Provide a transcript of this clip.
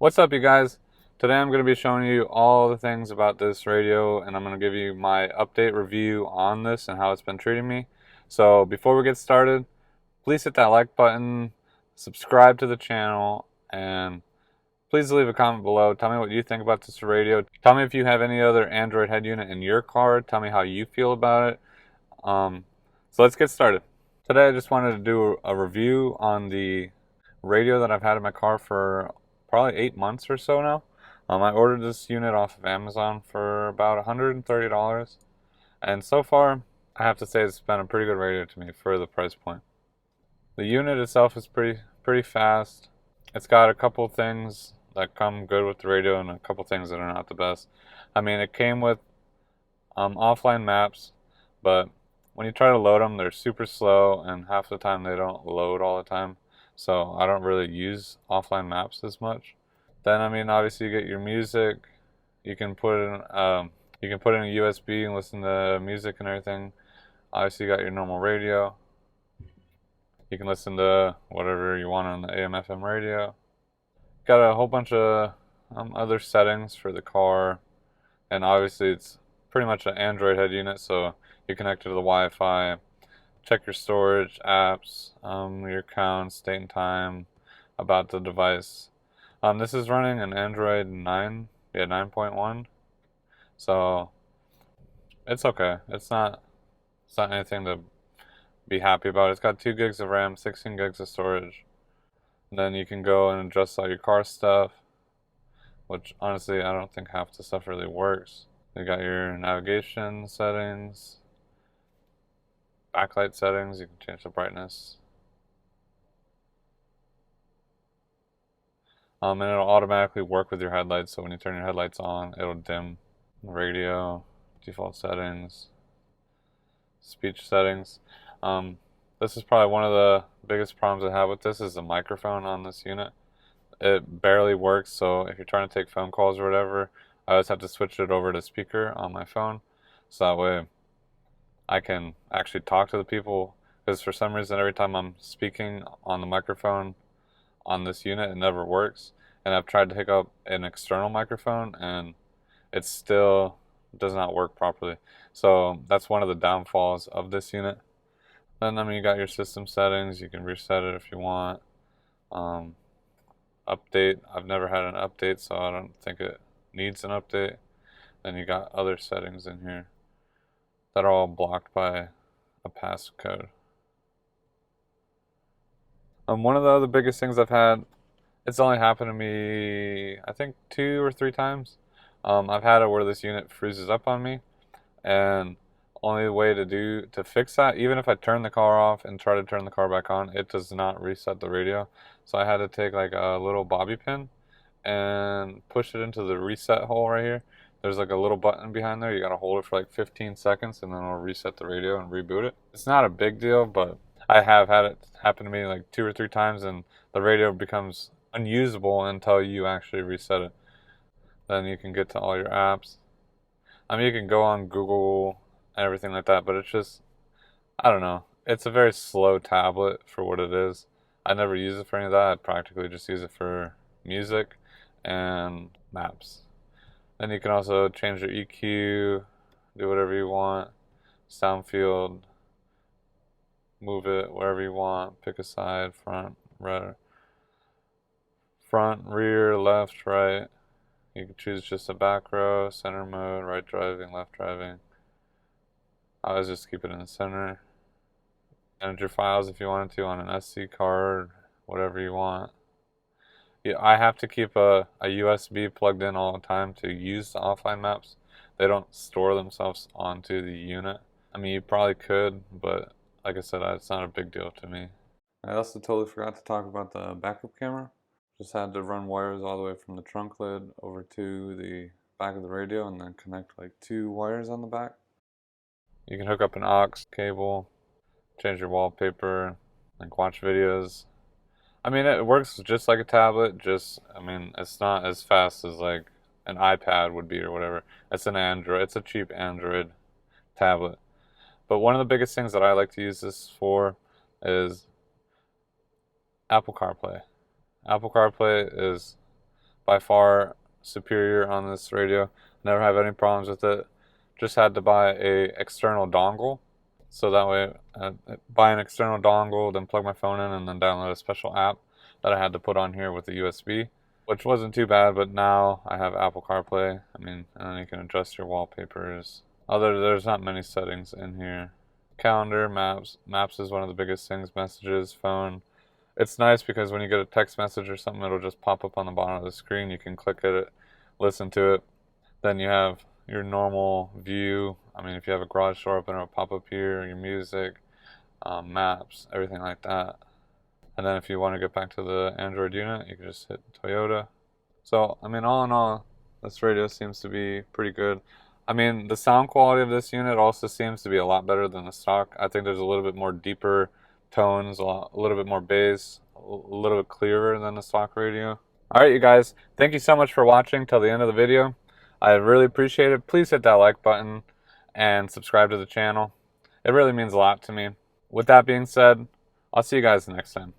What's up, you guys? Today I'm going to be showing you all the things about this radio, and I'm going to give you my update review on this and how it's been treating me. So before we get started, please hit that like button, subscribe to the channel, and please leave a comment below. Tell me what you think about this radio. Tell me if you have any other Android head unit in your car. Tell me how you feel about it. So let's get started. Today I just wanted to do a review on the radio that I've had in my car for probably 8 months or so now. I ordered this unit off of Amazon for about $130, and so far I have to say it's been a pretty good radio to me for the price point. The unit itself is pretty fast. It's got a couple things that come good with the radio and a couple things that are not the best. I mean, it came with offline maps, but when you try to load them, they're super slow, and half the time they don't load all the time. So I don't really use offline maps as much. Then, I mean, obviously you get your music. You can put in a USB and listen to music and everything. Obviously you got your normal radio. You can listen to whatever you want on the AM/FM radio. Got a whole bunch of other settings for the car, and obviously it's pretty much an Android head unit, so you connect to the Wi-Fi. Check your storage, apps, your accounts, date and time, about the device. This is running an Android 9.1, so it's okay. It's not anything to be happy about. It's got 2 gigs of RAM, 16 gigs of storage. And then you can go and adjust all your car stuff, which honestly I don't think half the stuff really works. You got your navigation settings, backlight settings. You can change the brightness. And it'll automatically work with your headlights, so when you turn your headlights on, it'll dim. Radio, default settings, speech settings. This is probably one of the biggest problems I have with this is the microphone on this unit. It barely works, so if you're trying to take phone calls or whatever, I always have to switch it over to speaker on my phone, so that way I can actually talk to the people, because for some reason every time I'm speaking on the microphone on this unit, it never works. And I've tried to hook up an external microphone and it still does not work properly. So that's one of the downfalls of this unit. Then, I mean, you got your system settings. You can reset it if you want. Update. I've never had an update, so I don't think it needs an update. Then you got other settings in here that are all blocked by a passcode. One of the other biggest things I've had, it's only happened to me, I think 2 or 3 times. I've had it where this unit freezes up on me, and only way to fix that, even if I turn the car off and try to turn the car back on, it does not reset the radio. So I had to take like a little bobby pin and push it into the reset hole right here. There's like a little button behind there. You gotta hold it for like 15 seconds and then it'll reset the radio and reboot it. It's not a big deal, but I have had it happen to me like 2 or 3 times, and the radio becomes unusable until you actually reset it. Then you can get to all your apps. I mean, you can go on Google and everything like that, but it's just, I don't know. It's a very slow tablet for what it is. I never use it for any of that. I practically just use it for music and maps. Then you can also change your EQ, do whatever you want, sound field, move it wherever you want, pick a side, front, rear, left, right. You can choose just a back row, center mode, right driving, left driving. I always just keep it in the center. Manage your files if you wanted to on an SD card, whatever you want. Yeah, I have to keep a USB plugged in all the time to use the offline maps. They don't store themselves onto the unit. I mean, you probably could, but like I said, it's not a big deal to me. I also totally forgot to talk about the backup camera. Just had to run wires all the way from the trunk lid over to the back of the radio and then connect like 2 wires on the back. You can hook up an aux cable, change your wallpaper, like watch videos. I mean, it works just like a tablet, I mean, it's not as fast as like an iPad would be or whatever. It's an Android, it's a cheap Android tablet. But one of the biggest things that I like to use this for is Apple CarPlay. Apple CarPlay is by far superior on this radio. Never have any problems with it. Just had to buy a external dongle. So that way, buy an external dongle, then plug my phone in, and then download a special app that I had to put on here with the USB, which wasn't too bad, but now I have Apple CarPlay. I mean, and then you can adjust your wallpapers. There's not many settings in here. Calendar, maps. Maps is one of the biggest things. Messages, phone. It's nice because when you get a text message or something, it'll just pop up on the bottom of the screen. You can click it, listen to it. Then you have your normal view. I mean, if you have a garage door open, it'll pop up here, your music, maps, everything like that. And then if you want to get back to the Android unit, you can just hit Toyota. So, I mean, all in all, this radio seems to be pretty good. I mean, the sound quality of this unit also seems to be a lot better than the stock. I think there's a little bit more deeper tones, a little bit more bass, a little bit clearer than the stock radio. Alright, you guys, thank you so much for watching till the end of the video. I really appreciate it. Please hit that like button and subscribe to the channel. It really means a lot to me. With that being said, I'll see you guys next time.